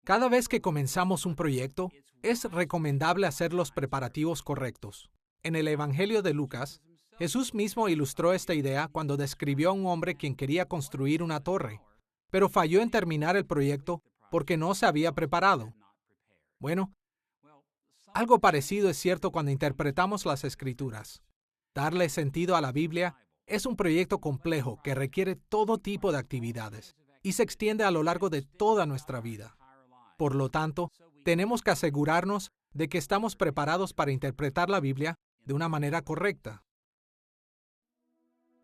Cada vez que comenzamos un proyecto, es recomendable hacer los preparativos correctos. En el Evangelio de Lucas, Jesús mismo ilustró esta idea cuando describió a un hombre quien quería construir una torre, pero falló en terminar el proyecto porque no se había preparado. Bueno, algo parecido es cierto cuando interpretamos las Escrituras. Darle sentido a la Biblia es un proyecto complejo que requiere todo tipo de actividades y se extiende a lo largo de toda nuestra vida. Por lo tanto, tenemos que asegurarnos de que estamos preparados para interpretar la Biblia de una manera correcta.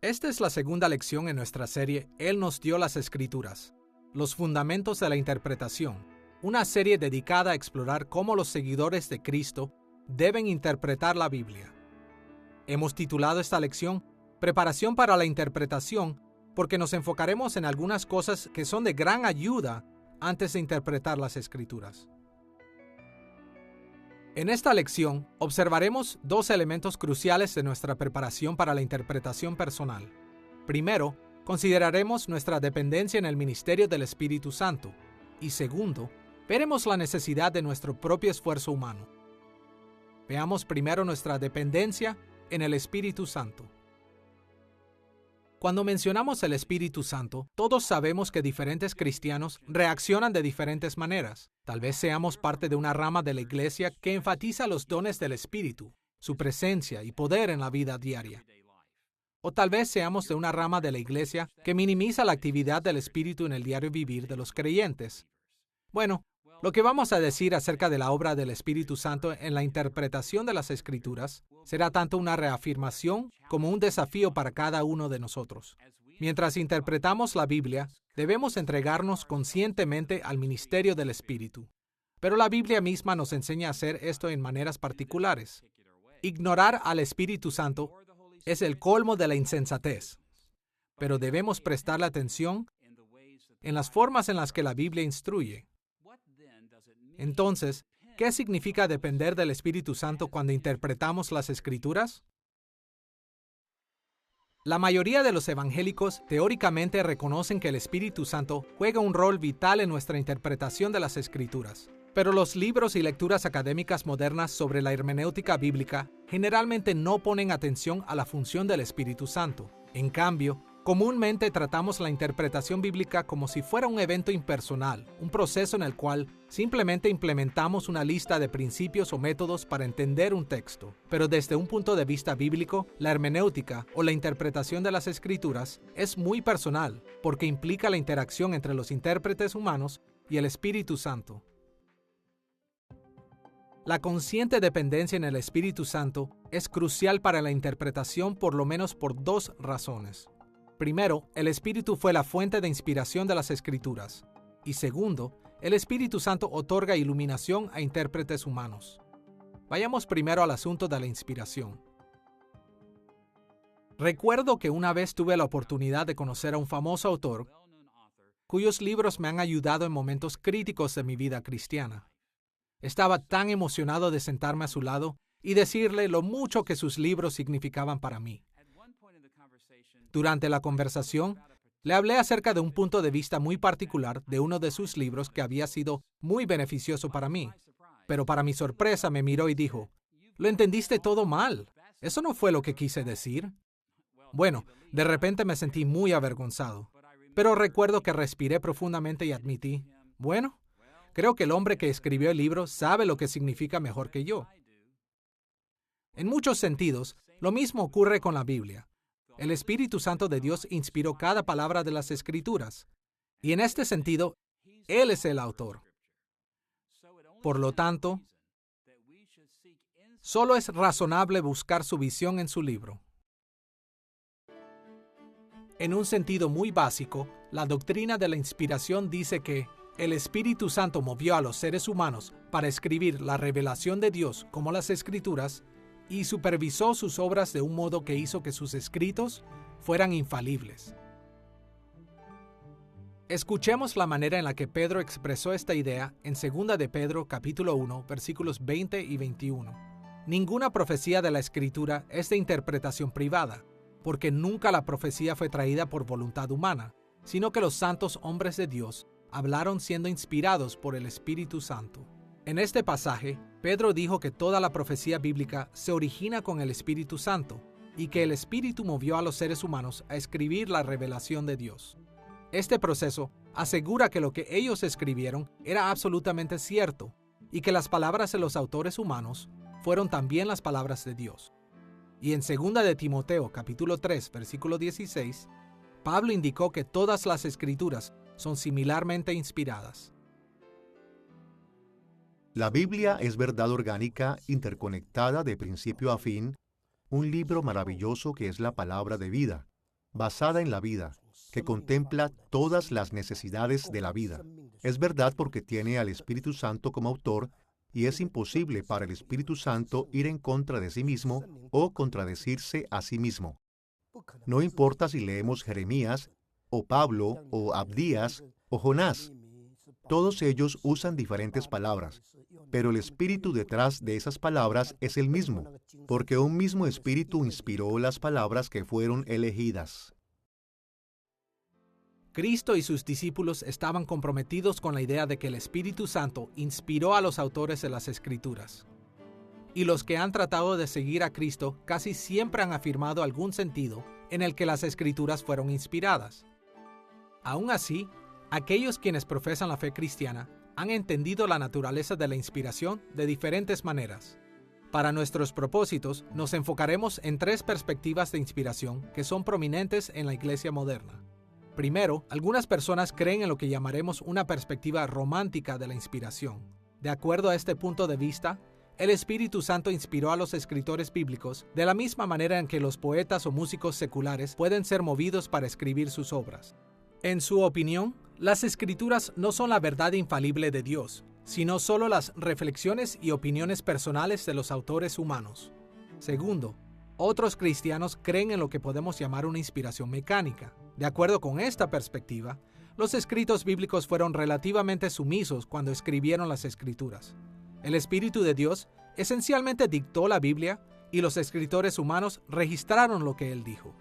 Esta es la segunda lección en nuestra serie Él nos dio las Escrituras, los fundamentos de la interpretación, una serie dedicada a explorar cómo los seguidores de Cristo deben interpretar la Biblia. Hemos titulado esta lección Preparación para la interpretación porque nos enfocaremos en algunas cosas que son de gran ayuda antes de interpretar las Escrituras. En esta lección observaremos dos elementos cruciales de nuestra preparación para la interpretación personal. Primero, consideraremos nuestra dependencia en el ministerio del Espíritu Santo. Y segundo, veremos la necesidad de nuestro propio esfuerzo humano. Veamos primero nuestra dependencia en el Espíritu Santo. Cuando mencionamos el Espíritu Santo, todos sabemos que diferentes cristianos reaccionan de diferentes maneras. Tal vez seamos parte de una rama de la iglesia que enfatiza los dones del Espíritu, su presencia y poder en la vida diaria. O tal vez seamos de una rama de la iglesia que minimiza la actividad del Espíritu en el diario vivir de los creyentes. Bueno, lo que vamos a decir acerca de la obra del Espíritu Santo en la interpretación de las Escrituras será tanto una reafirmación como un desafío para cada uno de nosotros. Mientras interpretamos la Biblia, debemos entregarnos conscientemente al ministerio del Espíritu. Pero la Biblia misma nos enseña a hacer esto en maneras particulares. Ignorar al Espíritu Santo es el colmo de la insensatez, pero debemos prestarle atención en las formas en las que la Biblia instruye. Entonces, ¿qué significa depender del Espíritu Santo cuando interpretamos las Escrituras? La mayoría de los evangélicos teóricamente reconocen que el Espíritu Santo juega un rol vital en nuestra interpretación de las Escrituras. Pero los libros y lecturas académicas modernas sobre la hermenéutica bíblica generalmente no ponen atención a la función del Espíritu Santo. En cambio, comúnmente tratamos la interpretación bíblica como si fuera un evento impersonal, un proceso en el cual simplemente implementamos una lista de principios o métodos para entender un texto. Pero desde un punto de vista bíblico, la hermenéutica o la interpretación de las Escrituras es muy personal, porque implica la interacción entre los intérpretes humanos y el Espíritu Santo. La consciente dependencia en el Espíritu Santo es crucial para la interpretación por lo menos por dos razones. Primero, el Espíritu fue la fuente de inspiración de las Escrituras. Y segundo, el Espíritu Santo otorga iluminación a intérpretes humanos. Vayamos primero al asunto de la inspiración. Recuerdo que una vez tuve la oportunidad de conocer a un famoso autor cuyos libros me han ayudado en momentos críticos de mi vida cristiana. Estaba tan emocionado de sentarme a su lado y decirle lo mucho que sus libros significaban para mí. Durante la conversación, le hablé acerca de un punto de vista muy particular de uno de sus libros que había sido muy beneficioso para mí. Pero para mi sorpresa me miró y dijo, «Lo entendiste todo mal. Eso no fue lo que quise decir». Bueno, de repente me sentí muy avergonzado. Pero recuerdo que respiré profundamente y admití, «Bueno, creo que el hombre que escribió el libro sabe lo que significa mejor que yo». En muchos sentidos, lo mismo ocurre con la Biblia. El Espíritu Santo de Dios inspiró cada palabra de las Escrituras, y en este sentido, Él es el autor. Por lo tanto, solo es razonable buscar su visión en su libro. En un sentido muy básico, la doctrina de la inspiración dice que el Espíritu Santo movió a los seres humanos para escribir la revelación de Dios como las Escrituras y supervisó sus obras de un modo que hizo que sus escritos fueran infalibles. Escuchemos la manera en la que Pedro expresó esta idea en 2 de Pedro capítulo 1, versículos 20 y 21. Ninguna profecía de la Escritura es de interpretación privada, porque nunca la profecía fue traída por voluntad humana, sino que los santos hombres de Dios hablaron siendo inspirados por el Espíritu Santo. En este pasaje, Pedro dijo que toda la profecía bíblica se origina con el Espíritu Santo y que el Espíritu movió a los seres humanos a escribir la revelación de Dios. Este proceso asegura que lo que ellos escribieron era absolutamente cierto y que las palabras de los autores humanos fueron también las palabras de Dios. Y en 2 de Timoteo, capítulo 3, versículo 16, Pablo indicó que todas las escrituras son similarmente inspiradas. La Biblia es verdad orgánica, interconectada de principio a fin, un libro maravilloso que es la palabra de vida, basada en la vida, que contempla todas las necesidades de la vida. Es verdad porque tiene al Espíritu Santo como autor, y es imposible para el Espíritu Santo ir en contra de sí mismo o contradecirse a sí mismo. No importa si leemos Jeremías, o Pablo, o Abdías, o Jonás. Todos ellos usan diferentes palabras, pero el espíritu detrás de esas palabras es el mismo, porque un mismo espíritu inspiró las palabras que fueron elegidas. Cristo y sus discípulos estaban comprometidos con la idea de que el Espíritu Santo inspiró a los autores de las Escrituras. Y los que han tratado de seguir a Cristo casi siempre han afirmado algún sentido en el que las Escrituras fueron inspiradas. Aún así, aquellos quienes profesan la fe cristiana han entendido la naturaleza de la inspiración de diferentes maneras. Para nuestros propósitos, nos enfocaremos en 3 perspectivas de inspiración que son prominentes en la iglesia moderna. Primero, algunas personas creen en lo que llamaremos una perspectiva romántica de la inspiración. De acuerdo a este punto de vista, el Espíritu Santo inspiró a los escritores bíblicos de la misma manera en que los poetas o músicos seculares pueden ser movidos para escribir sus obras. En su opinión, las Escrituras no son la verdad infalible de Dios, sino solo las reflexiones y opiniones personales de los autores humanos. Segundo, otros cristianos creen en lo que podemos llamar una inspiración mecánica. De acuerdo con esta perspectiva, los escritos bíblicos fueron relativamente sumisos cuando escribieron las Escrituras. El Espíritu de Dios esencialmente dictó la Biblia y los escritores humanos registraron lo que Él dijo.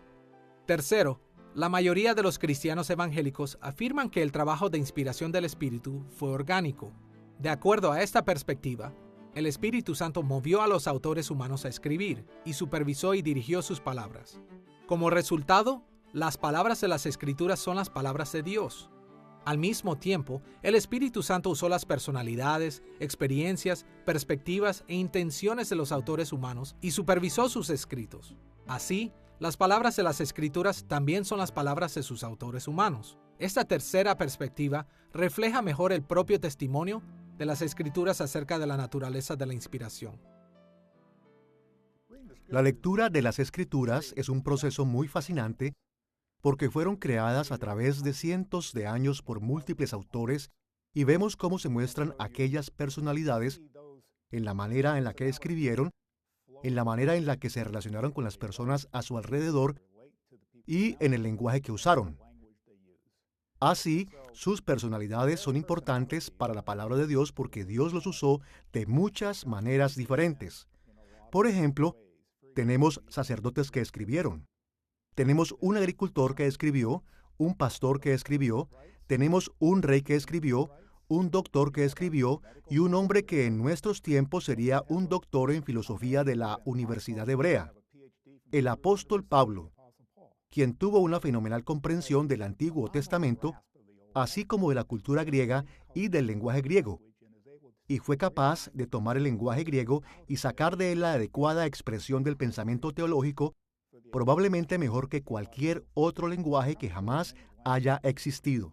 Tercero, la mayoría de los cristianos evangélicos afirman que el trabajo de inspiración del Espíritu fue orgánico. De acuerdo a esta perspectiva, el Espíritu Santo movió a los autores humanos a escribir y supervisó y dirigió sus palabras. Como resultado, las palabras de las Escrituras son las palabras de Dios. Al mismo tiempo, el Espíritu Santo usó las personalidades, experiencias, perspectivas e intenciones de los autores humanos y supervisó sus escritos. Así, las palabras de las Escrituras también son las palabras de sus autores humanos. Esta tercera perspectiva refleja mejor el propio testimonio de las Escrituras acerca de la naturaleza de la inspiración. La lectura de las Escrituras es un proceso muy fascinante porque fueron creadas a través de cientos de años por múltiples autores y vemos cómo se muestran aquellas personalidades en la manera en la que escribieron, en la manera en la que se relacionaron con las personas a su alrededor y en el lenguaje que usaron. Así, sus personalidades son importantes para la palabra de Dios porque Dios los usó de muchas maneras diferentes. Por ejemplo, tenemos sacerdotes que escribieron. Tenemos un agricultor que escribió, un pastor que escribió, tenemos un rey que escribió, un doctor que escribió y un hombre que en nuestros tiempos sería un doctor en filosofía de la Universidad Hebrea, el apóstol Pablo, quien tuvo una fenomenal comprensión del Antiguo Testamento, así como de la cultura griega y del lenguaje griego, y fue capaz de tomar el lenguaje griego y sacar de él la adecuada expresión del pensamiento teológico, probablemente mejor que cualquier otro lenguaje que jamás haya existido.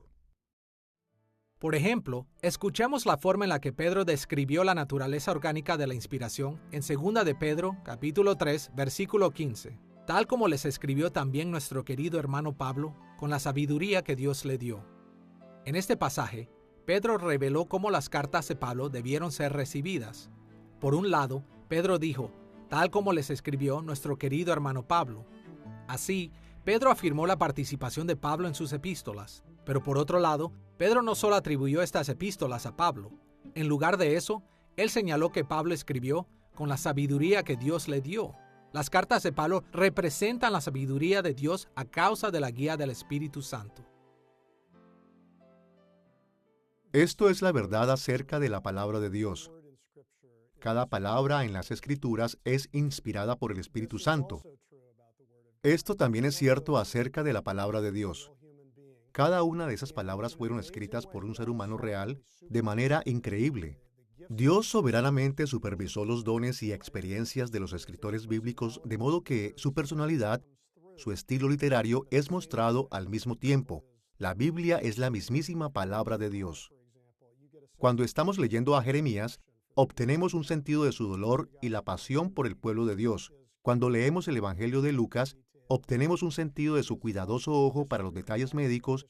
Por ejemplo, escuchemos la forma en la que Pedro describió la naturaleza orgánica de la inspiración en 2 de Pedro, capítulo 3, versículo 15, tal como les escribió también nuestro querido hermano Pablo, con la sabiduría que Dios le dio. En este pasaje, Pedro reveló cómo las cartas de Pablo debieron ser recibidas. Por un lado, Pedro dijo, tal como les escribió nuestro querido hermano Pablo. Así, Pedro afirmó la participación de Pablo en sus epístolas. Pero por otro lado, Pedro no solo atribuyó estas epístolas a Pablo. En lugar de eso, él señaló que Pablo escribió con la sabiduría que Dios le dio. Las cartas de Pablo representan la sabiduría de Dios a causa de la guía del Espíritu Santo. Esto es la verdad acerca de la palabra de Dios. Cada palabra en las Escrituras es inspirada por el Espíritu Santo. Esto también es cierto acerca de la palabra de Dios. Cada una de esas palabras fueron escritas por un ser humano real de manera increíble. Dios soberanamente supervisó los dones y experiencias de los escritores bíblicos de modo que su personalidad, su estilo literario es mostrado al mismo tiempo. La Biblia es la mismísima palabra de Dios. Cuando estamos leyendo a Jeremías, obtenemos un sentido de su dolor y la pasión por el pueblo de Dios. Cuando leemos el Evangelio de Lucas, obtenemos un sentido de su cuidadoso ojo para los detalles médicos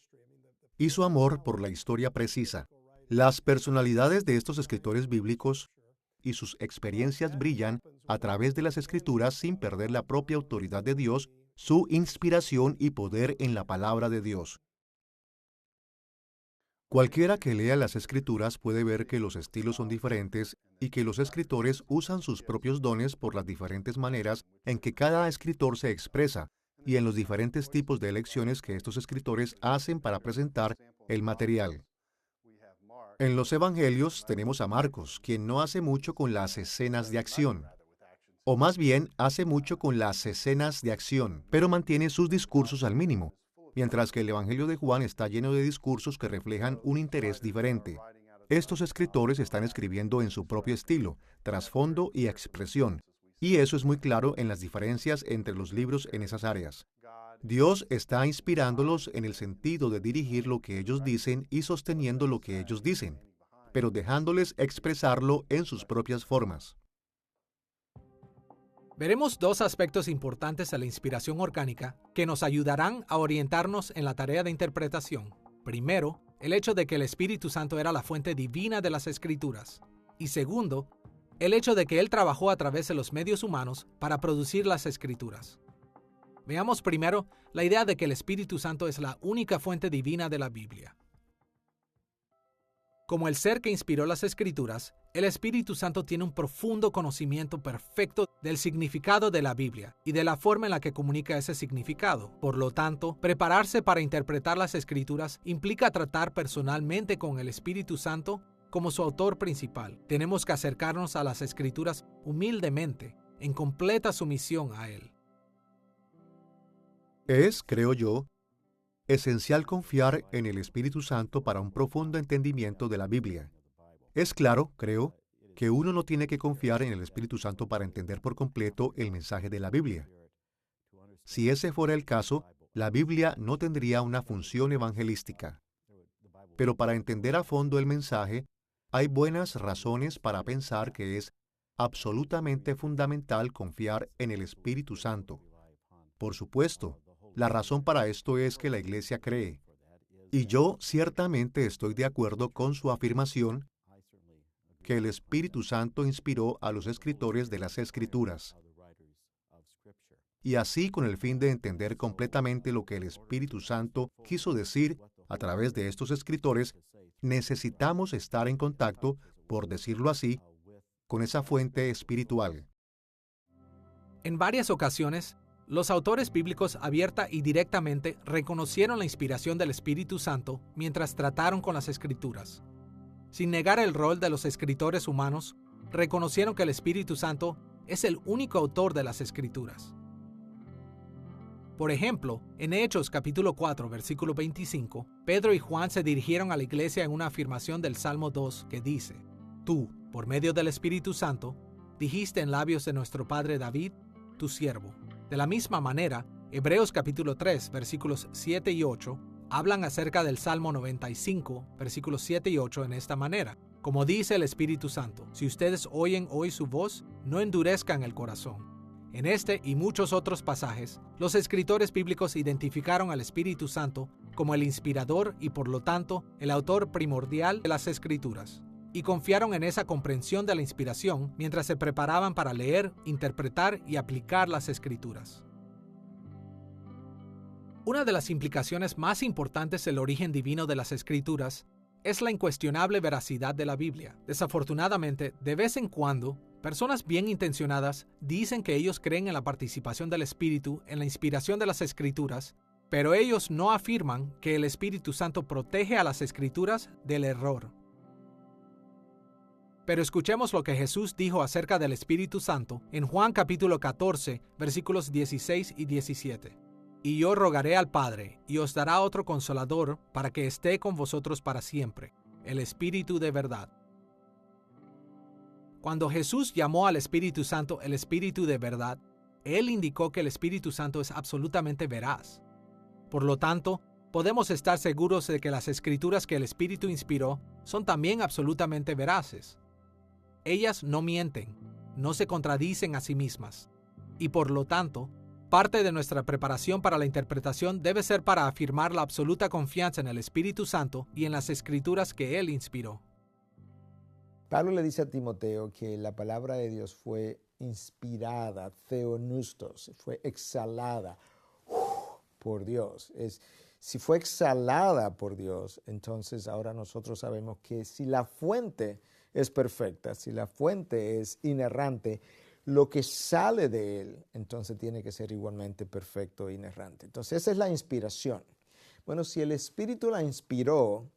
y su amor por la historia precisa. Las personalidades de estos escritores bíblicos y sus experiencias brillan a través de las Escrituras sin perder la propia autoridad de Dios, su inspiración y poder en la palabra de Dios. Cualquiera que lea las Escrituras puede ver que los estilos son diferentes y que los escritores usan sus propios dones por las diferentes maneras en que cada escritor se expresa y en los diferentes tipos de elecciones que estos escritores hacen para presentar el material. En los Evangelios tenemos a Marcos, quien no hace mucho con las escenas de acción, o más bien hace mucho con las escenas de acción, pero mantiene sus discursos al mínimo, mientras que el Evangelio de Juan está lleno de discursos que reflejan un interés diferente. Estos escritores están escribiendo en su propio estilo, trasfondo y expresión, y eso es muy claro en las diferencias entre los libros en esas áreas. Dios está inspirándolos en el sentido de dirigir lo que ellos dicen y sosteniendo lo que ellos dicen, pero dejándoles expresarlo en sus propias formas. Veremos dos aspectos importantes de la inspiración orgánica que nos ayudarán a orientarnos en la tarea de interpretación. Primero, el hecho de que el Espíritu Santo era la fuente divina de las Escrituras. Y segundo, el hecho de que Él trabajó a través de los medios humanos para producir las Escrituras. Veamos primero la idea de que el Espíritu Santo es la única fuente divina de la Biblia. Como el ser que inspiró las Escrituras, el Espíritu Santo tiene un profundo conocimiento perfecto del significado de la Biblia y de la forma en la que comunica ese significado. Por lo tanto, prepararse para interpretar las Escrituras implica tratar personalmente con el Espíritu Santo como su autor principal. Tenemos que acercarnos a las Escrituras humildemente, en completa sumisión a Él. Es, creo yo, esencial confiar en el Espíritu Santo para un profundo entendimiento de la Biblia. Es claro, creo, que uno no tiene que confiar en el Espíritu Santo para entender por completo el mensaje de la Biblia. Si ese fuera el caso, la Biblia no tendría una función evangelística. Pero para entender a fondo el mensaje, hay buenas razones para pensar que es absolutamente fundamental confiar en el Espíritu Santo. Por supuesto, la razón para esto es que la Iglesia cree, y yo ciertamente estoy de acuerdo con su afirmación, que el Espíritu Santo inspiró a los escritores de las Escrituras. Y así, con el fin de entender completamente lo que el Espíritu Santo quiso decir a través de estos escritores, necesitamos estar en contacto, por decirlo así, con esa fuente espiritual. En varias ocasiones, los autores bíblicos abierta y directamente reconocieron la inspiración del Espíritu Santo mientras trataron con las Escrituras. Sin negar el rol de los escritores humanos, reconocieron que el Espíritu Santo es el único autor de las Escrituras. Por ejemplo, en Hechos capítulo 4, versículo 25, Pedro y Juan se dirigieron a la iglesia en una afirmación del Salmo 2 que dice: Tú, por medio del Espíritu Santo, dijiste en labios de nuestro padre David, tu siervo. De la misma manera, Hebreos capítulo 3, versículos 7 y 8, hablan acerca del Salmo 95, versículos 7 y 8 en esta manera. Como dice el Espíritu Santo, si ustedes oyen hoy su voz, no endurezcan el corazón. En este y muchos otros pasajes, los escritores bíblicos identificaron al Espíritu Santo como el inspirador y por lo tanto el autor primordial de las Escrituras, y confiaron en esa comprensión de la inspiración mientras se preparaban para leer, interpretar y aplicar las Escrituras. Una de las implicaciones más importantes del origen divino de las Escrituras es la incuestionable veracidad de la Biblia. Desafortunadamente, de vez en cuando, personas bien intencionadas dicen que ellos creen en la participación del Espíritu en la inspiración de las Escrituras, Pero ellos no afirman que el Espíritu Santo protege a las Escrituras del error. Pero escuchemos lo que Jesús dijo acerca del Espíritu Santo en Juan capítulo 14, versículos 16 y 17. Y yo rogaré al Padre, y os dará otro Consolador, para que esté con vosotros para siempre, el Espíritu de verdad. Cuando Jesús llamó al Espíritu Santo el Espíritu de verdad, Él indicó que el Espíritu Santo es absolutamente veraz. Por lo tanto, podemos estar seguros de que las Escrituras que el Espíritu inspiró son también absolutamente veraces. Ellas no mienten, no se contradicen a sí mismas, y por lo tanto, parte de nuestra preparación para la interpretación debe ser para afirmar la absoluta confianza en el Espíritu Santo y en las Escrituras que Él inspiró. Pablo le dice a Timoteo que la palabra de Dios fue inspirada, theopneustos, fue exhalada por Dios. Si fue exhalada por Dios, entonces ahora nosotros sabemos que si la fuente es perfecta, si la fuente es inerrante, lo que sale de él, entonces tiene que ser igualmente perfecto e inerrante. Entonces esa es la inspiración. Bueno, si el Espíritu la inspiró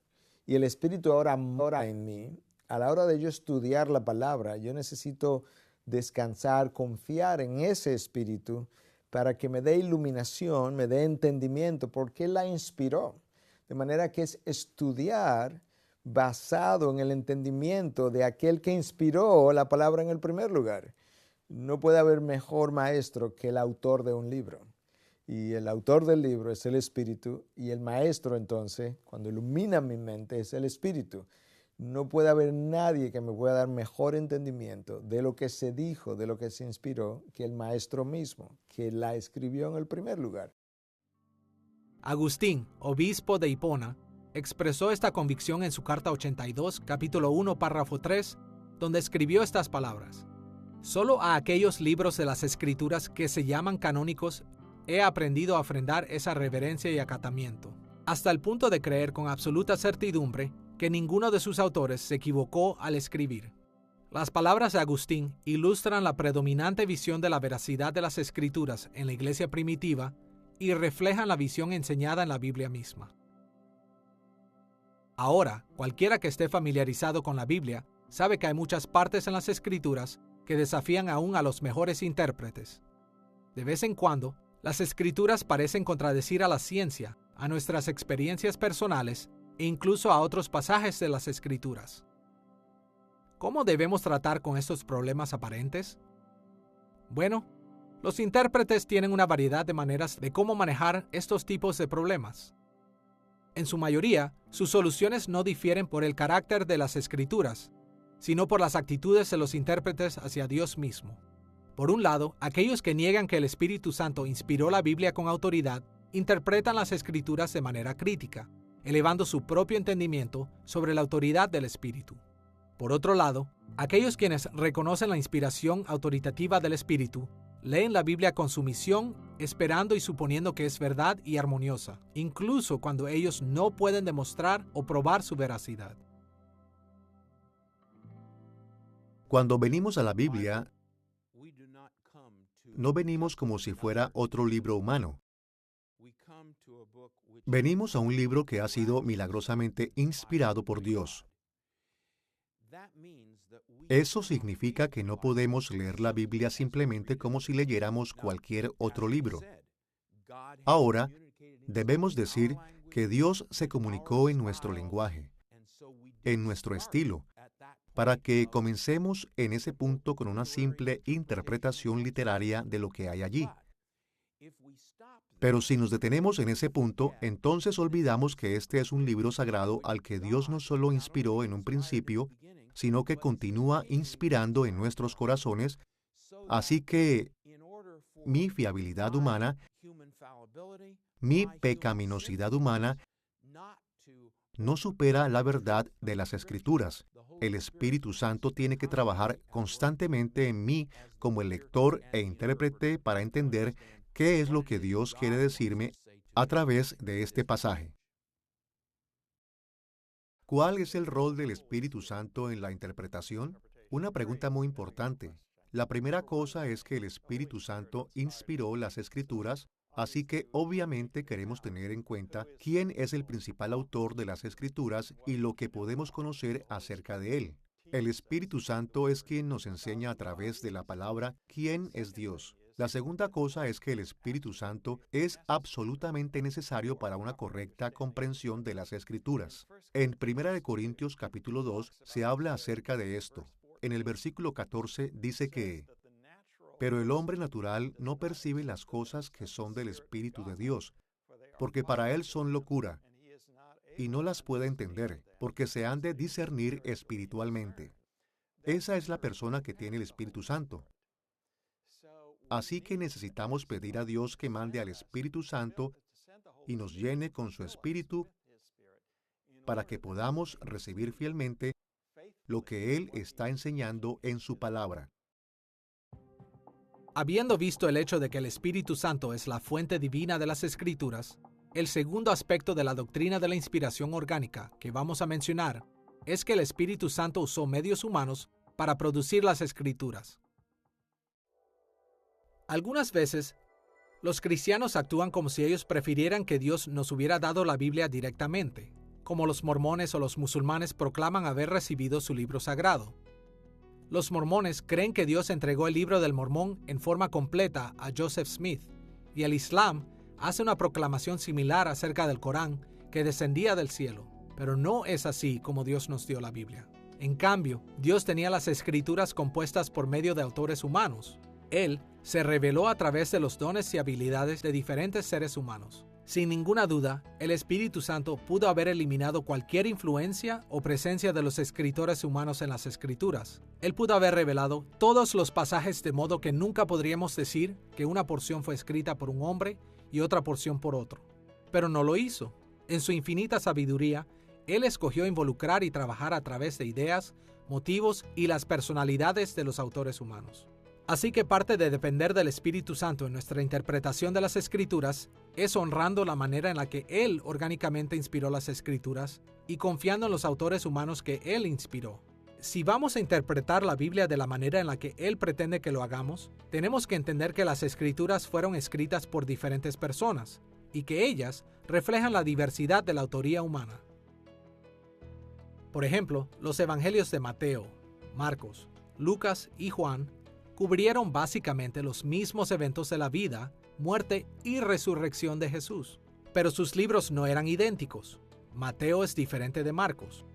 y el Espíritu ahora mora en mí, a la hora de yo estudiar la palabra, yo necesito descansar, confiar en ese Espíritu para que me dé iluminación, me dé entendimiento, porque Él la inspiró. De manera que es estudiar basado en el entendimiento de aquel que inspiró la palabra en el primer lugar. No puede haber mejor maestro que el autor de un libro. Y el autor del libro es el Espíritu, y el maestro entonces, cuando ilumina mi mente, es el Espíritu. No puede haber nadie que me pueda dar mejor entendimiento de lo que se dijo, de lo que se inspiró, que el maestro mismo, que la escribió en el primer lugar. Agustín, obispo de Hipona, expresó esta convicción en su carta 82, capítulo 1, párrafo 3, donde escribió estas palabras: «Solo a aquellos libros de las Escrituras que se llaman canónicos he aprendido a ofrendar esa reverencia y acatamiento, hasta el punto de creer con absoluta certidumbre que ninguno de sus autores se equivocó al escribir». Las palabras de Agustín ilustran la predominante visión de la veracidad de las Escrituras en la iglesia primitiva y reflejan la visión enseñada en la Biblia misma. Ahora, cualquiera que esté familiarizado con la Biblia sabe que hay muchas partes en las Escrituras que desafían aún a los mejores intérpretes. De vez en cuando, las Escrituras parecen contradecir a la ciencia, a nuestras experiencias personales e incluso a otros pasajes de las Escrituras. ¿Cómo debemos tratar con estos problemas aparentes? Bueno, los intérpretes tienen una variedad de maneras de cómo manejar estos tipos de problemas. En su mayoría, sus soluciones no difieren por el carácter de las Escrituras, sino por las actitudes de los intérpretes hacia Dios mismo. Por un lado, aquellos que niegan que el Espíritu Santo inspiró la Biblia con autoridad, interpretan las Escrituras de manera crítica, elevando su propio entendimiento sobre la autoridad del Espíritu. Por otro lado, aquellos quienes reconocen la inspiración autoritativa del Espíritu, leen la Biblia con sumisión, esperando y suponiendo que es verdad y armoniosa, incluso cuando ellos no pueden demostrar o probar su veracidad. Cuando venimos a la Biblia, no venimos como si fuera otro libro humano. Venimos a un libro que ha sido milagrosamente inspirado por Dios. Eso significa que no podemos leer la Biblia simplemente como si leyéramos cualquier otro libro. Ahora, debemos decir que Dios se comunicó en nuestro lenguaje, en nuestro estilo, para que comencemos en ese punto con una simple interpretación literaria de lo que hay allí. Pero si nos detenemos en ese punto, entonces olvidamos que este es un libro sagrado al que Dios no solo inspiró en un principio, sino que continúa inspirando en nuestros corazones. Así que mi fiabilidad humana, mi pecaminosidad humana, no supera la verdad de las Escrituras. El Espíritu Santo tiene que trabajar constantemente en mí como el lector e intérprete para entender qué es lo que Dios quiere decirme a través de este pasaje. ¿Cuál es el rol del Espíritu Santo en la interpretación? Una pregunta muy importante. La primera cosa es que el Espíritu Santo inspiró las Escrituras Así que obviamente queremos tener en cuenta quién es el principal autor de las Escrituras y lo que podemos conocer acerca de él. El Espíritu Santo es quien nos enseña a través de la palabra quién es Dios. La segunda cosa es que el Espíritu Santo es absolutamente necesario para una correcta comprensión de las Escrituras. En 1 Corintios capítulo 2 se habla acerca de esto. En el versículo 14 dice que pero el hombre natural no percibe las cosas que son del Espíritu de Dios, porque para él son locura, y no las puede entender, porque se han de discernir espiritualmente. Esa es la persona que tiene el Espíritu Santo. Así que necesitamos pedir a Dios que mande al Espíritu Santo y nos llene con su Espíritu para que podamos recibir fielmente lo que Él está enseñando en su palabra. Habiendo visto el hecho de que el Espíritu Santo es la fuente divina de las Escrituras, el segundo aspecto de la doctrina de la inspiración orgánica que vamos a mencionar es que el Espíritu Santo usó medios humanos para producir las Escrituras. Algunas veces, los cristianos actúan como si ellos prefirieran que Dios nos hubiera dado la Biblia directamente, como los mormones o los musulmanes proclaman haber recibido su libro sagrado. Los mormones creen que Dios entregó el libro del Mormón en forma completa a Joseph Smith, y el Islam hace una proclamación similar acerca del Corán que descendía del cielo, pero no es así como Dios nos dio la Biblia. En cambio, Dios tenía las Escrituras compuestas por medio de autores humanos. Él se reveló a través de los dones y habilidades de diferentes seres humanos. Sin ninguna duda, el Espíritu Santo pudo haber eliminado cualquier influencia o presencia de los escritores humanos en las Escrituras. Él pudo haber revelado todos los pasajes de modo que nunca podríamos decir que una porción fue escrita por un hombre y otra porción por otro. Pero no lo hizo. En su infinita sabiduría, Él escogió involucrar y trabajar a través de ideas, motivos y las personalidades de los autores humanos. Así que parte de depender del Espíritu Santo en nuestra interpretación de las Escrituras es honrando la manera en la que Él orgánicamente inspiró las Escrituras y confiando en los autores humanos que Él inspiró. Si vamos a interpretar la Biblia de la manera en la que Él pretende que lo hagamos, tenemos que entender que las Escrituras fueron escritas por diferentes personas y que ellas reflejan la diversidad de la autoría humana. Por ejemplo, los evangelios de Mateo, Marcos, Lucas y Juan cubrieron básicamente los mismos eventos de la vida, muerte y resurrección de Jesús. Pero sus libros no eran idénticos. Mateo es diferente de Marcos.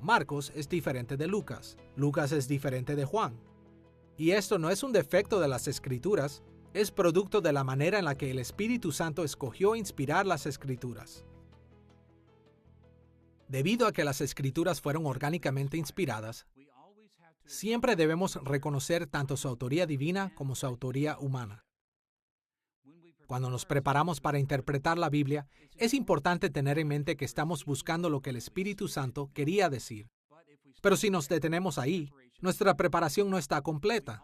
Marcos es diferente de Lucas. Lucas es diferente de Juan. Y esto no es un defecto de las Escrituras, es producto de la manera en la que el Espíritu Santo escogió inspirar las Escrituras. Debido a que las Escrituras fueron orgánicamente inspiradas, siempre debemos reconocer tanto su autoría divina como su autoría humana. Cuando nos preparamos para interpretar la Biblia, es importante tener en mente que estamos buscando lo que el Espíritu Santo quería decir. Pero si nos detenemos ahí, nuestra preparación no está completa.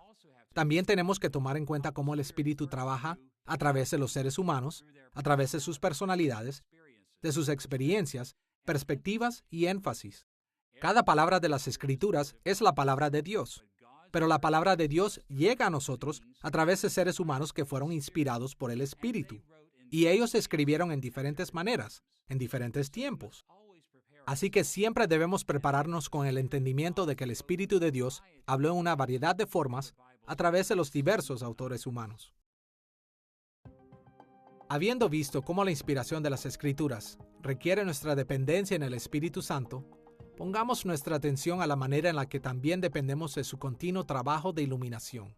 También tenemos que tomar en cuenta cómo el Espíritu trabaja a través de los seres humanos, a través de sus personalidades, de sus experiencias, perspectivas y énfasis. Cada palabra de las Escrituras es la palabra de Dios, pero la palabra de Dios llega a nosotros a través de seres humanos que fueron inspirados por el Espíritu, y ellos escribieron en diferentes maneras, en diferentes tiempos. Así que siempre debemos prepararnos con el entendimiento de que el Espíritu de Dios habló en una variedad de formas a través de los diversos autores humanos. Habiendo visto cómo la inspiración de las Escrituras requiere nuestra dependencia en el Espíritu Santo, pongamos nuestra atención a la manera en la que también dependemos de su continuo trabajo de iluminación.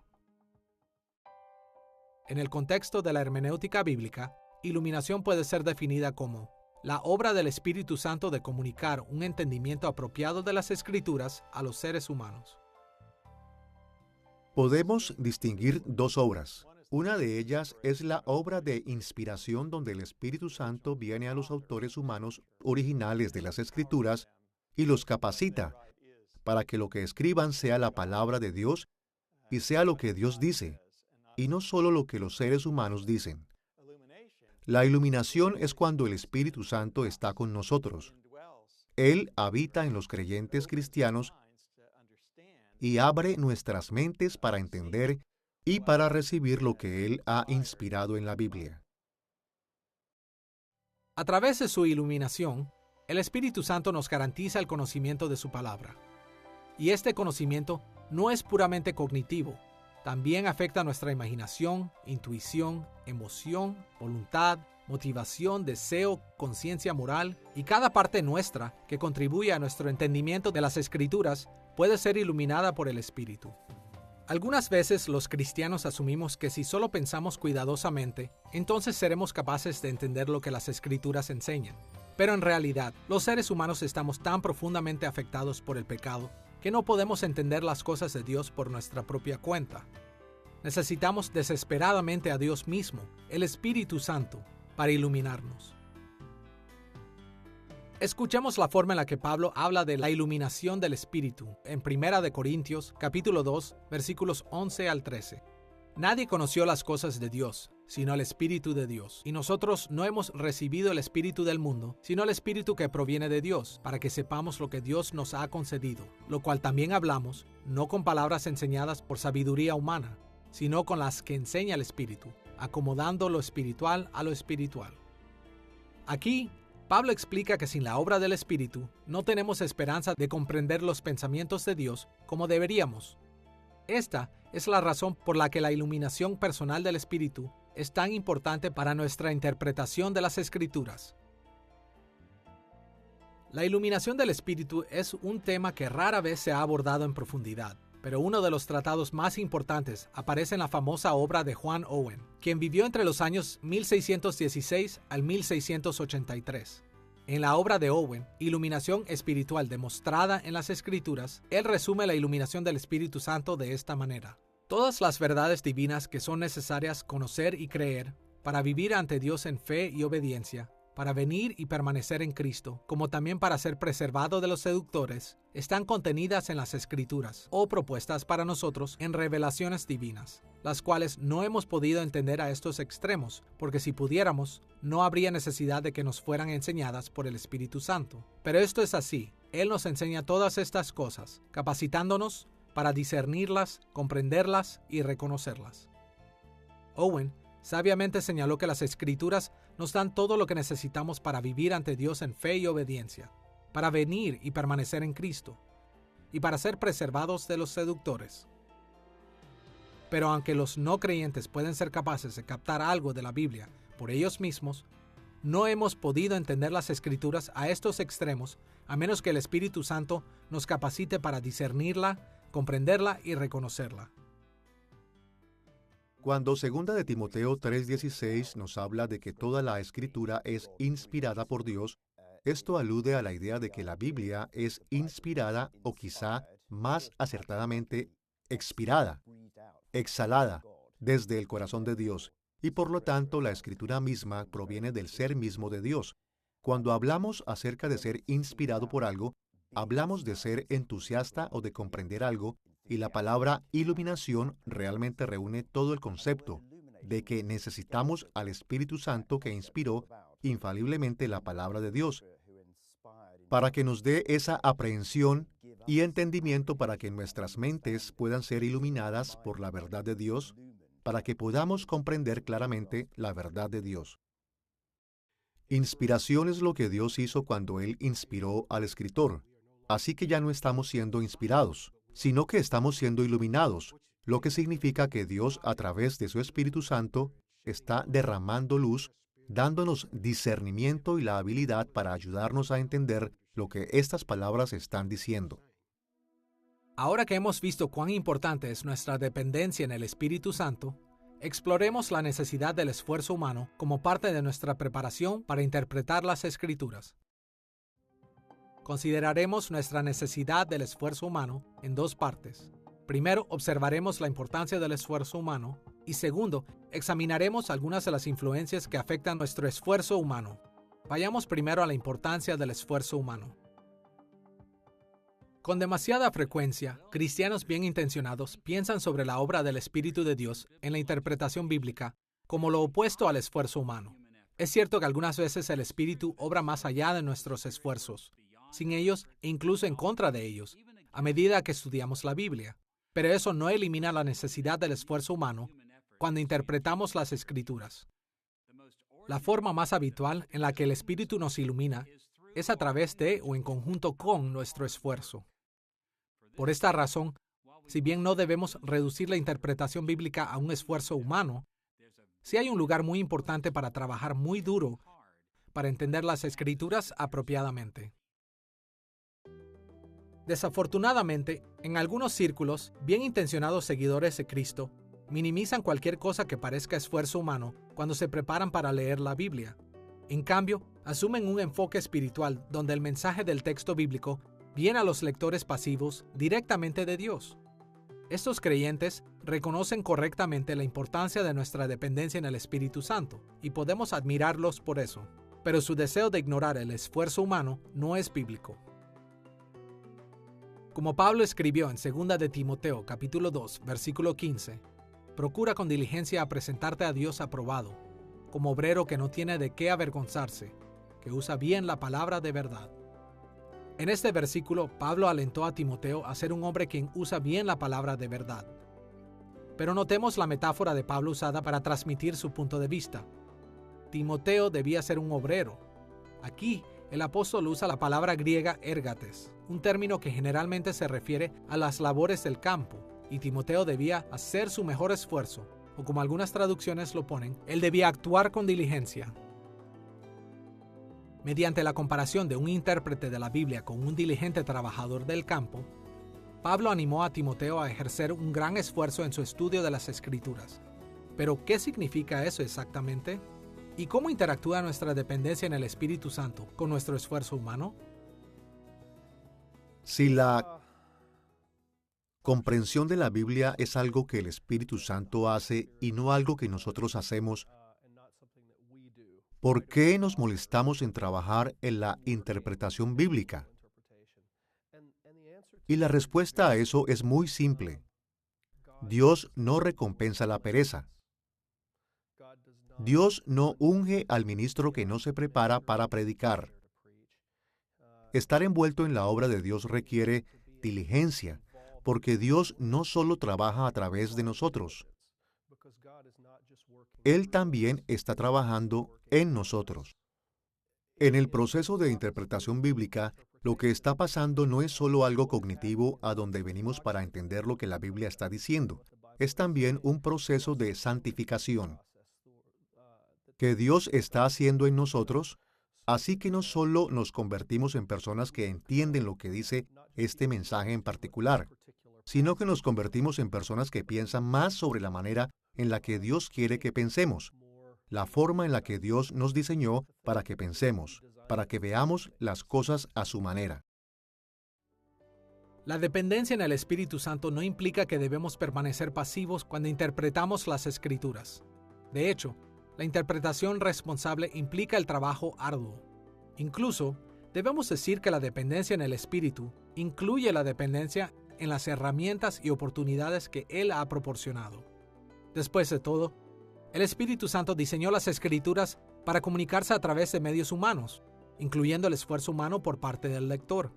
En el contexto de la hermenéutica bíblica, iluminación puede ser definida como la obra del Espíritu Santo de comunicar un entendimiento apropiado de las Escrituras a los seres humanos. Podemos distinguir dos obras. Una de ellas es la obra de inspiración donde el Espíritu Santo viene a los autores humanos originales de las Escrituras y los capacita para que lo que escriban sea la palabra de Dios y sea lo que Dios dice, y no solo lo que los seres humanos dicen. La iluminación es cuando el Espíritu Santo está con nosotros. Él habita en los creyentes cristianos y abre nuestras mentes para entender y para recibir lo que Él ha inspirado en la Biblia. A través de su iluminación, el Espíritu Santo nos garantiza el conocimiento de su palabra. Y este conocimiento no es puramente cognitivo, también afecta nuestra imaginación, intuición, emoción, voluntad, motivación, deseo, conciencia moral y cada parte nuestra que contribuye a nuestro entendimiento de las Escrituras puede ser iluminada por el Espíritu. Algunas veces los cristianos asumimos que si solo pensamos cuidadosamente, entonces seremos capaces de entender lo que las Escrituras enseñan. Pero en realidad, los seres humanos estamos tan profundamente afectados por el pecado que no podemos entender las cosas de Dios por nuestra propia cuenta. Necesitamos desesperadamente a Dios mismo, el Espíritu Santo, para iluminarnos. Escuchemos la forma en la que Pablo habla de la iluminación del Espíritu en 1 Corintios, capítulo 2, versículos 11 al 13. Nadie conoció las cosas de Dios, sino el Espíritu de Dios. Y nosotros no hemos recibido el Espíritu del mundo, sino el Espíritu que proviene de Dios, para que sepamos lo que Dios nos ha concedido, lo cual también hablamos, no con palabras enseñadas por sabiduría humana, sino con las que enseña el Espíritu, acomodando lo espiritual a lo espiritual. Aquí, Pablo explica que sin la obra del Espíritu no tenemos esperanza de comprender los pensamientos de Dios como deberíamos. Esta es la razón por la que la iluminación personal del Espíritu es tan importante para nuestra interpretación de las Escrituras. La iluminación del Espíritu es un tema que rara vez se ha abordado en profundidad, pero uno de los tratados más importantes aparece en la famosa obra de John Owen, quien vivió entre los años 1616 al 1683. En la obra de Owen, Iluminación Espiritual demostrada en las Escrituras, él resume la iluminación del Espíritu Santo de esta manera. Todas las verdades divinas que son necesarias conocer y creer para vivir ante Dios en fe y obediencia, para venir y permanecer en Cristo, como también para ser preservado de los seductores, están contenidas en las Escrituras o propuestas para nosotros en revelaciones divinas, las cuales no hemos podido entender a estos extremos, porque si pudiéramos, no habría necesidad de que nos fueran enseñadas por el Espíritu Santo. Pero esto es así, Él nos enseña todas estas cosas, capacitándonos para discernirlas, comprenderlas y reconocerlas. Owen sabiamente señaló que las Escrituras nos dan todo lo que necesitamos para vivir ante Dios en fe y obediencia, para venir y permanecer en Cristo, y para ser preservados de los seductores. Pero aunque los no creyentes pueden ser capaces de captar algo de la Biblia por ellos mismos, no hemos podido entender las Escrituras a estos extremos a menos que el Espíritu Santo nos capacite para discernirla, comprenderla y reconocerla. Cuando 2 de Timoteo 3:16 nos habla de que toda la Escritura es inspirada por Dios, esto alude a la idea de que la Biblia es inspirada o quizá más acertadamente expirada, exhalada desde el corazón de Dios, y por lo tanto la Escritura misma proviene del ser mismo de Dios. Cuando hablamos acerca de ser inspirado por algo, hablamos de ser entusiasta o de comprender algo, y la palabra iluminación realmente reúne todo el concepto de que necesitamos al Espíritu Santo que inspiró infaliblemente la palabra de Dios, para que nos dé esa aprehensión y entendimiento para que nuestras mentes puedan ser iluminadas por la verdad de Dios, para que podamos comprender claramente la verdad de Dios. Inspiración es lo que Dios hizo cuando Él inspiró al escritor, así que ya no estamos siendo inspirados, sino que estamos siendo iluminados, lo que significa que Dios, a través de su Espíritu Santo, está derramando luz, dándonos discernimiento y la habilidad para ayudarnos a entender lo que estas palabras están diciendo. Ahora que hemos visto cuán importante es nuestra dependencia en el Espíritu Santo, exploremos la necesidad del esfuerzo humano como parte de nuestra preparación para interpretar las Escrituras. Consideraremos nuestra necesidad del esfuerzo humano en dos partes. Primero, observaremos la importancia del esfuerzo humano y segundo, examinaremos algunas de las influencias que afectan nuestro esfuerzo humano. Vayamos primero a la importancia del esfuerzo humano. Con demasiada frecuencia, cristianos bien intencionados piensan sobre la obra del Espíritu de Dios en la interpretación bíblica como lo opuesto al esfuerzo humano. Es cierto que algunas veces el Espíritu obra más allá de nuestros esfuerzos, sin ellos e incluso en contra de ellos, a medida que estudiamos la Biblia. Pero eso no elimina la necesidad del esfuerzo humano cuando interpretamos las Escrituras. La forma más habitual en la que el Espíritu nos ilumina es a través de o en conjunto con nuestro esfuerzo. Por esta razón, si bien no debemos reducir la interpretación bíblica a un esfuerzo humano, sí hay un lugar muy importante para trabajar muy duro para entender las Escrituras apropiadamente. Desafortunadamente, en algunos círculos, bien intencionados seguidores de Cristo minimizan cualquier cosa que parezca esfuerzo humano cuando se preparan para leer la Biblia. En cambio, asumen un enfoque espiritual donde el mensaje del texto bíblico viene a los lectores pasivos directamente de Dios. Estos creyentes reconocen correctamente la importancia de nuestra dependencia en el Espíritu Santo y podemos admirarlos por eso, pero su deseo de ignorar el esfuerzo humano no es bíblico. Como Pablo escribió en 2 de Timoteo, capítulo 2, versículo 15, procura con diligencia presentarte a Dios aprobado, como obrero que no tiene de qué avergonzarse, que usa bien la palabra de verdad. En este versículo, Pablo alentó a Timoteo a ser un hombre quien usa bien la palabra de verdad. Pero notemos la metáfora de Pablo usada para transmitir su punto de vista. Timoteo debía ser un obrero. Aquí, el apóstol usa la palabra griega ergates, un término que generalmente se refiere a las labores del campo, y Timoteo debía hacer su mejor esfuerzo, o como algunas traducciones lo ponen, él debía actuar con diligencia. Mediante la comparación de un intérprete de la Biblia con un diligente trabajador del campo, Pablo animó a Timoteo a ejercer un gran esfuerzo en su estudio de las Escrituras. Pero, ¿qué significa eso exactamente? ¿Y cómo interactúa nuestra dependencia en el Espíritu Santo con nuestro esfuerzo humano? Si la comprensión de la Biblia es algo que el Espíritu Santo hace y no algo que nosotros hacemos, ¿por qué nos molestamos en trabajar en la interpretación bíblica? Y la respuesta a eso es muy simple. Dios no recompensa la pereza. Dios no unge al ministro que no se prepara para predicar. Estar envuelto en la obra de Dios requiere diligencia, porque Dios no solo trabaja a través de nosotros. Él también está trabajando en nosotros. En el proceso de interpretación bíblica, lo que está pasando no es solo algo cognitivo a donde venimos para entender lo que la Biblia está diciendo. Es también un proceso de santificación que Dios está haciendo en nosotros, así que no solo nos convertimos en personas que entienden lo que dice este mensaje en particular, sino que nos convertimos en personas que piensan más sobre la manera en la que Dios quiere que pensemos, la forma en la que Dios nos diseñó para que pensemos, para que veamos las cosas a su manera. La dependencia en el Espíritu Santo no implica que debemos permanecer pasivos cuando interpretamos las Escrituras. De hecho, la interpretación responsable implica el trabajo arduo. Incluso, debemos decir que la dependencia en el Espíritu incluye la dependencia en las herramientas y oportunidades que Él ha proporcionado. Después de todo, el Espíritu Santo diseñó las Escrituras para comunicarse a través de medios humanos, incluyendo el esfuerzo humano por parte del lector.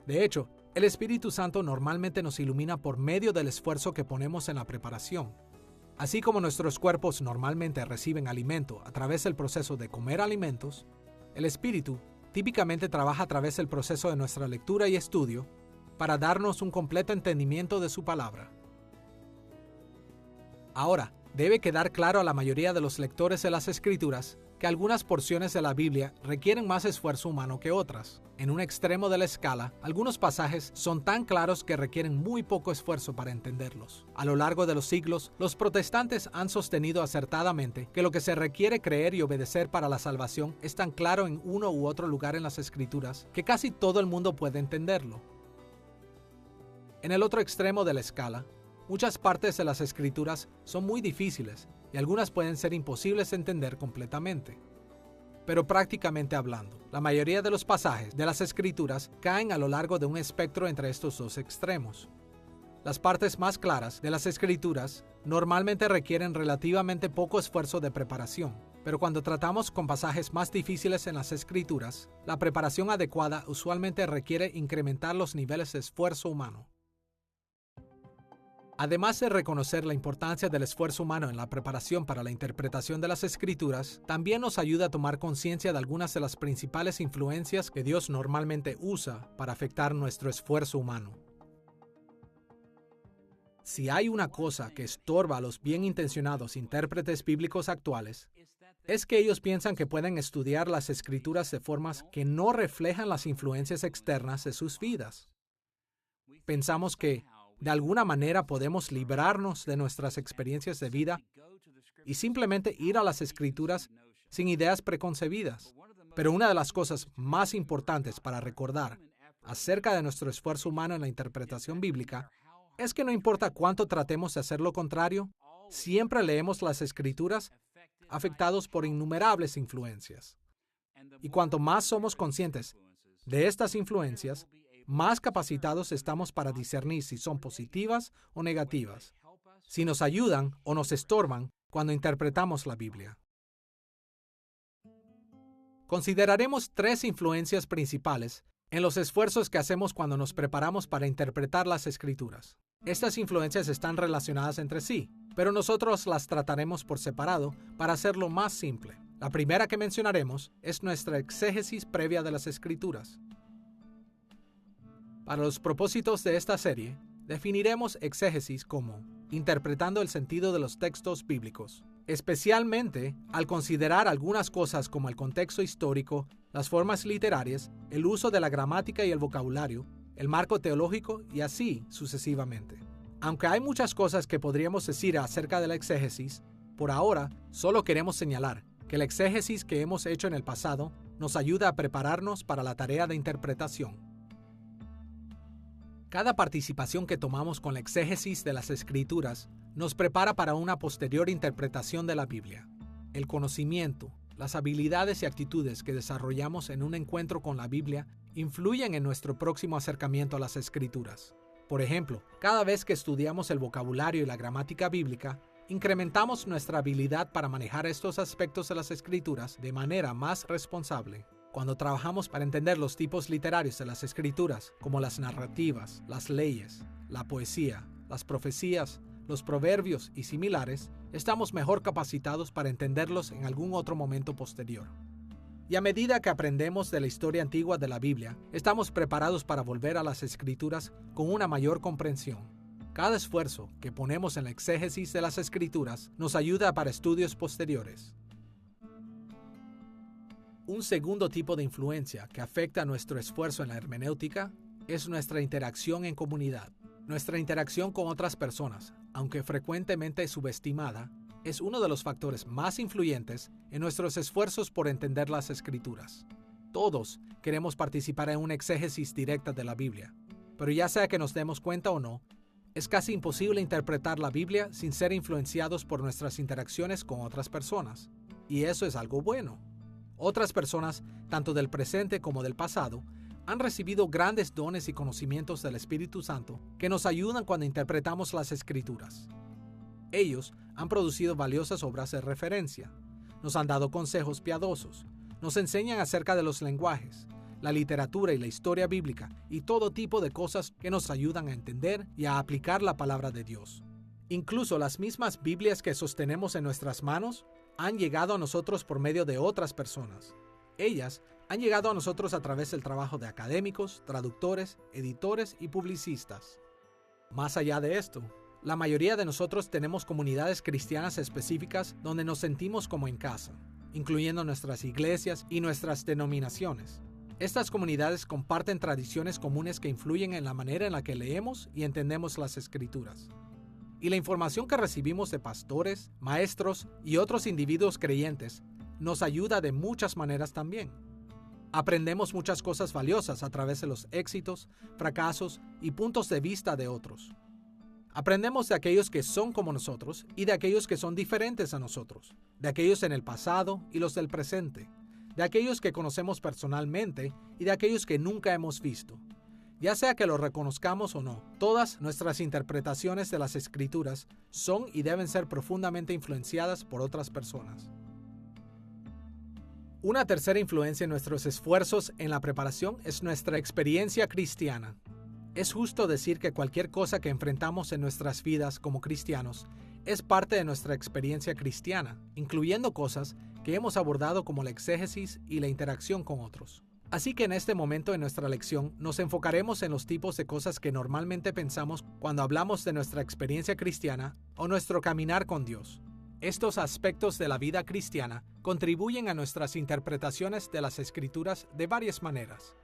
De hecho, el Espíritu Santo normalmente nos ilumina por medio del esfuerzo que ponemos en la preparación. Así como nuestros cuerpos normalmente reciben alimento a través del proceso de comer alimentos, el Espíritu típicamente trabaja a través del proceso de nuestra lectura y estudio para darnos un completo entendimiento de su palabra. Ahora, debe quedar claro a la mayoría de los lectores de las Escrituras que algunas porciones de la Biblia requieren más esfuerzo humano que otras. En un extremo de la escala, algunos pasajes son tan claros que requieren muy poco esfuerzo para entenderlos. A lo largo de los siglos, los protestantes han sostenido acertadamente que lo que se requiere creer y obedecer para la salvación es tan claro en uno u otro lugar en las Escrituras que casi todo el mundo puede entenderlo. En el otro extremo de la escala, muchas partes de las Escrituras son muy difíciles y algunas pueden ser imposibles de entender completamente. Pero prácticamente hablando, la mayoría de los pasajes de las Escrituras caen a lo largo de un espectro entre estos dos extremos. Las partes más claras de las Escrituras normalmente requieren relativamente poco esfuerzo de preparación, pero cuando tratamos con pasajes más difíciles en las Escrituras, la preparación adecuada usualmente requiere incrementar los niveles de esfuerzo humano. Además de reconocer la importancia del esfuerzo humano en la preparación para la interpretación de las Escrituras, también nos ayuda a tomar conciencia de algunas de las principales influencias que Dios normalmente usa para afectar nuestro esfuerzo humano. Si hay una cosa que estorba a los bien intencionados intérpretes bíblicos actuales, es que ellos piensan que pueden estudiar las Escrituras de formas que no reflejan las influencias externas de sus vidas. Pensamos que, de alguna manera, podemos librarnos de nuestras experiencias de vida y simplemente ir a las Escrituras sin ideas preconcebidas. Pero una de las cosas más importantes para recordar acerca de nuestro esfuerzo humano en la interpretación bíblica es que no importa cuánto tratemos de hacer lo contrario, siempre leemos las Escrituras afectados por innumerables influencias. Y cuanto más somos conscientes de estas influencias, más capacitados estamos para discernir si son positivas o negativas, si nos ayudan o nos estorban cuando interpretamos la Biblia. Consideraremos 3 influencias principales en los esfuerzos que hacemos cuando nos preparamos para interpretar las Escrituras. Estas influencias están relacionadas entre sí, pero nosotros las trataremos por separado para hacerlo más simple. La primera que mencionaremos es nuestra exégesis previa de las Escrituras. Para los propósitos de esta serie, definiremos exégesis como interpretando el sentido de los textos bíblicos, especialmente al considerar algunas cosas como el contexto histórico, las formas literarias, el uso de la gramática y el vocabulario, el marco teológico y así sucesivamente. Aunque hay muchas cosas que podríamos decir acerca de la exégesis, por ahora solo queremos señalar que la exégesis que hemos hecho en el pasado nos ayuda a prepararnos para la tarea de interpretación. Cada participación que tomamos con la exégesis de las Escrituras nos prepara para una posterior interpretación de la Biblia. El conocimiento, las habilidades y actitudes que desarrollamos en un encuentro con la Biblia influyen en nuestro próximo acercamiento a las Escrituras. Por ejemplo, cada vez que estudiamos el vocabulario y la gramática bíblica, incrementamos nuestra habilidad para manejar estos aspectos de las Escrituras de manera más responsable. Cuando trabajamos para entender los tipos literarios de las Escrituras, como las narrativas, las leyes, la poesía, las profecías, los proverbios y similares, estamos mejor capacitados para entenderlos en algún otro momento posterior. Y a medida que aprendemos de la historia antigua de la Biblia, estamos preparados para volver a las Escrituras con una mayor comprensión. Cada esfuerzo que ponemos en la exégesis de las Escrituras nos ayuda para estudios posteriores. Un segundo tipo de influencia que afecta nuestro esfuerzo en la hermenéutica es nuestra interacción en comunidad. Nuestra interacción con otras personas, aunque frecuentemente subestimada, es uno de los factores más influyentes en nuestros esfuerzos por entender las Escrituras. Todos queremos participar en una exégesis directa de la Biblia, pero ya sea que nos demos cuenta o no, es casi imposible interpretar la Biblia sin ser influenciados por nuestras interacciones con otras personas. Y eso es algo bueno. Otras personas, tanto del presente como del pasado, han recibido grandes dones y conocimientos del Espíritu Santo que nos ayudan cuando interpretamos las Escrituras. Ellos han producido valiosas obras de referencia, nos han dado consejos piadosos, nos enseñan acerca de los lenguajes, la literatura y la historia bíblica y todo tipo de cosas que nos ayudan a entender y a aplicar la palabra de Dios. Incluso las mismas Biblias que sostenemos en nuestras manos han llegado a nosotros por medio de otras personas. Ellas han llegado a nosotros a través del trabajo de académicos, traductores, editores y publicistas. Más allá de esto, la mayoría de nosotros tenemos comunidades cristianas específicas donde nos sentimos como en casa, incluyendo nuestras iglesias y nuestras denominaciones. Estas comunidades comparten tradiciones comunes que influyen en la manera en la que leemos y entendemos las Escrituras. Y la información que recibimos de pastores, maestros y otros individuos creyentes nos ayuda de muchas maneras también. Aprendemos muchas cosas valiosas a través de los éxitos, fracasos y puntos de vista de otros. Aprendemos de aquellos que son como nosotros y de aquellos que son diferentes a nosotros, de aquellos en el pasado y los del presente, de aquellos que conocemos personalmente y de aquellos que nunca hemos visto. Ya sea que lo reconozcamos o no, todas nuestras interpretaciones de las Escrituras son y deben ser profundamente influenciadas por otras personas. Una tercera influencia en nuestros esfuerzos en la preparación es nuestra experiencia cristiana. Es justo decir que cualquier cosa que enfrentamos en nuestras vidas como cristianos es parte de nuestra experiencia cristiana, incluyendo cosas que hemos abordado como la exégesis y la interacción con otros. Así que en este momento en nuestra lección nos enfocaremos en los tipos de cosas que normalmente pensamos cuando hablamos de nuestra experiencia cristiana o nuestro caminar con Dios. Estos aspectos de la vida cristiana contribuyen a nuestras interpretaciones de las Escrituras de varias maneras.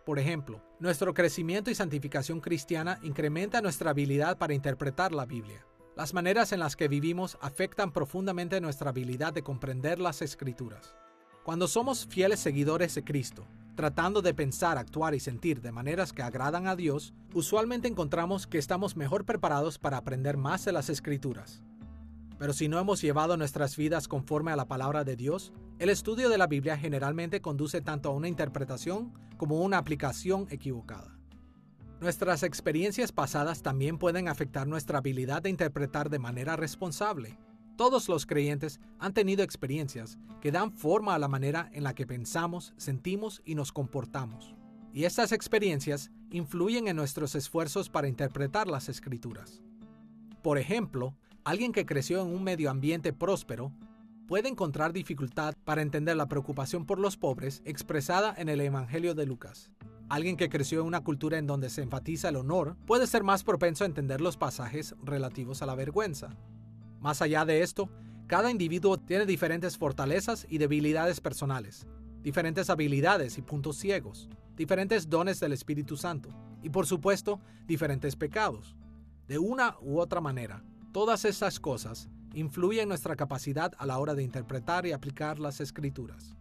Por ejemplo, nuestro crecimiento y santificación cristiana incrementa nuestra habilidad para interpretar la Biblia. Las maneras en las que vivimos afectan profundamente nuestra habilidad de comprender las Escrituras. Cuando somos fieles seguidores de Cristo, tratando de pensar, actuar y sentir de maneras que agradan a Dios, usualmente encontramos que estamos mejor preparados para aprender más de las Escrituras. Pero si no hemos llevado nuestras vidas conforme a la palabra de Dios, el estudio de la Biblia generalmente conduce tanto a una interpretación como a una aplicación equivocada. Nuestras experiencias pasadas también pueden afectar nuestra habilidad de interpretar de manera responsable. Todos los creyentes han tenido experiencias que dan forma a la manera en la que pensamos, sentimos y nos comportamos. Y estas experiencias influyen en nuestros esfuerzos para interpretar las Escrituras. Por ejemplo, alguien que creció en un medio ambiente próspero puede encontrar dificultad para entender la preocupación por los pobres expresada en el Evangelio de Lucas. Alguien que creció en una cultura en donde se enfatiza el honor puede ser más propenso a entender los pasajes relativos a la vergüenza. Más allá de esto, cada individuo tiene diferentes fortalezas y debilidades personales, diferentes habilidades y puntos ciegos, diferentes dones del Espíritu Santo y, por supuesto, diferentes pecados. De una u otra manera, todas estas cosas influyen en nuestra capacidad a la hora de interpretar y aplicar las Escrituras.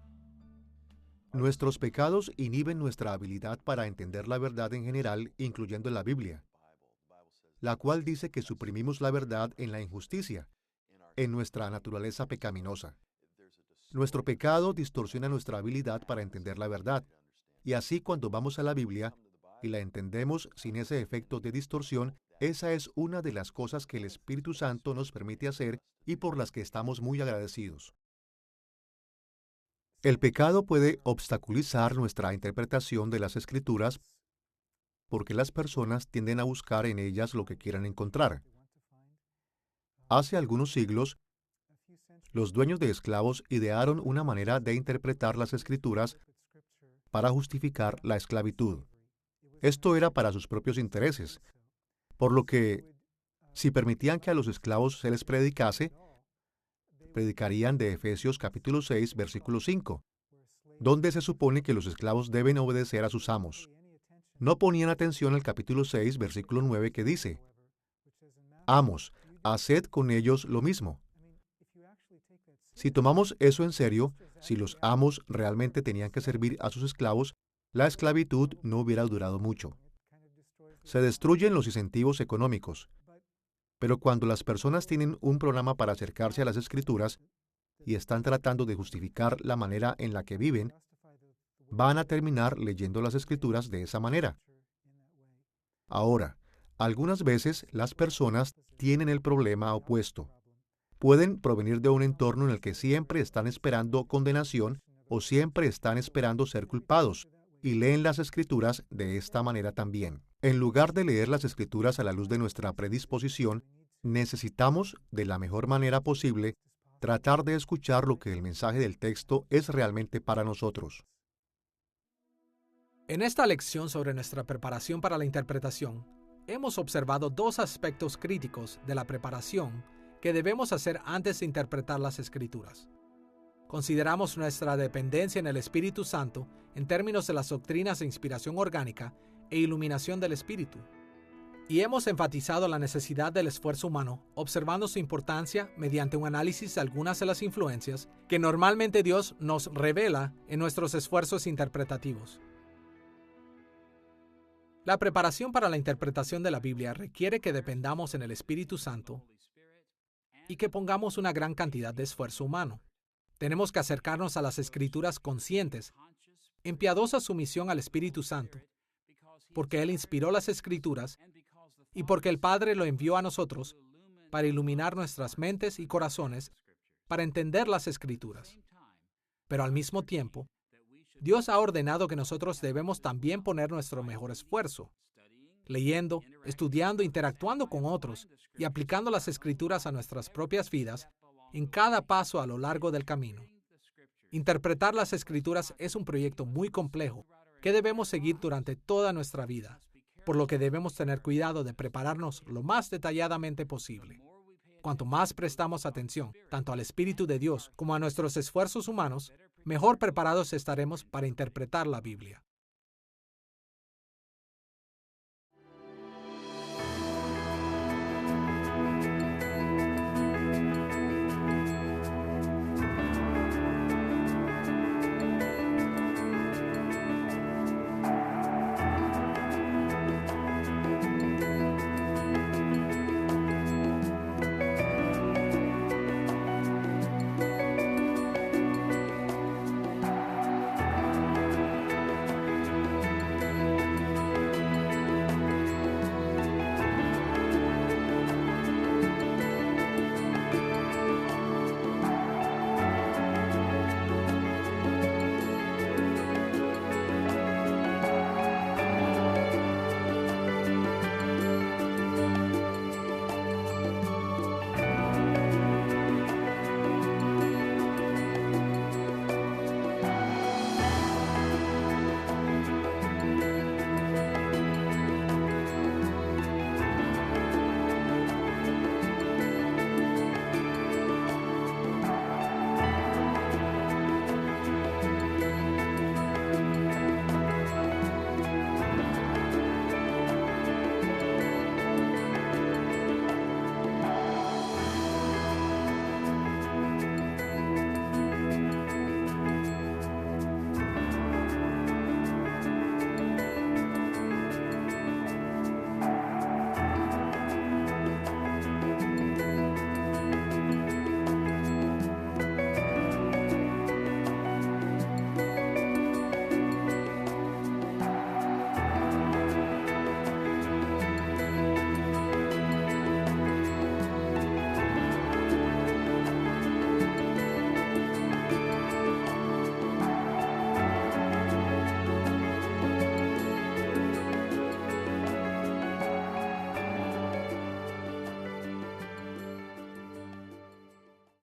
Nuestros pecados inhiben nuestra habilidad para entender la verdad en general, incluyendo la Biblia, la cual dice que suprimimos la verdad en la injusticia, en nuestra naturaleza pecaminosa. Nuestro pecado distorsiona nuestra habilidad para entender la verdad, y así cuando vamos a la Biblia y la entendemos sin ese efecto de distorsión, esa es una de las cosas que el Espíritu Santo nos permite hacer y por las que estamos muy agradecidos. El pecado puede obstaculizar nuestra interpretación de las Escrituras porque las personas tienden a buscar en ellas lo que quieran encontrar. Hace algunos siglos, los dueños de esclavos idearon una manera de interpretar las Escrituras para justificar la esclavitud. Esto era para sus propios intereses, por lo que, si permitían que a los esclavos se les predicase, predicarían de Efesios capítulo 6, versículo 5, donde se supone que los esclavos deben obedecer a sus amos. No ponían atención al capítulo 6, versículo 9, que dice: Amos, haced con ellos lo mismo. Si tomamos eso en serio, si los amos realmente tenían que servir a sus esclavos, la esclavitud no hubiera durado mucho. Se destruyen los incentivos económicos. Pero cuando las personas tienen un programa para acercarse a las Escrituras y están tratando de justificar la manera en la que viven, van a terminar leyendo las Escrituras de esa manera. Ahora, algunas veces las personas tienen el problema opuesto. Pueden provenir de un entorno en el que siempre están esperando condenación o siempre están esperando ser culpados y leen las Escrituras de esta manera también. En lugar de leer las Escrituras a la luz de nuestra predisposición, necesitamos, de la mejor manera posible, tratar de escuchar lo que el mensaje del texto es realmente para nosotros. En esta lección sobre nuestra preparación para la interpretación, hemos observado dos aspectos críticos de la preparación que debemos hacer antes de interpretar las Escrituras. Consideramos nuestra dependencia en el Espíritu Santo en términos de las doctrinas de inspiración orgánica e iluminación del Espíritu. Y hemos enfatizado la necesidad del esfuerzo humano, observando su importancia mediante un análisis de algunas de las influencias que normalmente Dios nos revela en nuestros esfuerzos interpretativos. La preparación para la interpretación de la Biblia requiere que dependamos en el Espíritu Santo y que pongamos una gran cantidad de esfuerzo humano. Tenemos que acercarnos a las Escrituras conscientes, en piadosa sumisión al Espíritu Santo, porque Él inspiró las Escrituras y porque el Padre lo envió a nosotros para iluminar nuestras mentes y corazones para entender las Escrituras. Pero al mismo tiempo, Dios ha ordenado que nosotros debemos también poner nuestro mejor esfuerzo. leyendo, estudiando, interactuando con otros y aplicando las Escrituras a nuestras propias vidas en cada paso a lo largo del camino. Interpretar las Escrituras es un proyecto muy complejo que debemos seguir durante toda nuestra vida, por lo que debemos tener cuidado de prepararnos lo más detalladamente posible. Cuanto más prestamos atención tanto al Espíritu de Dios como a nuestros esfuerzos humanos, mejor preparados estaremos para interpretar la Biblia.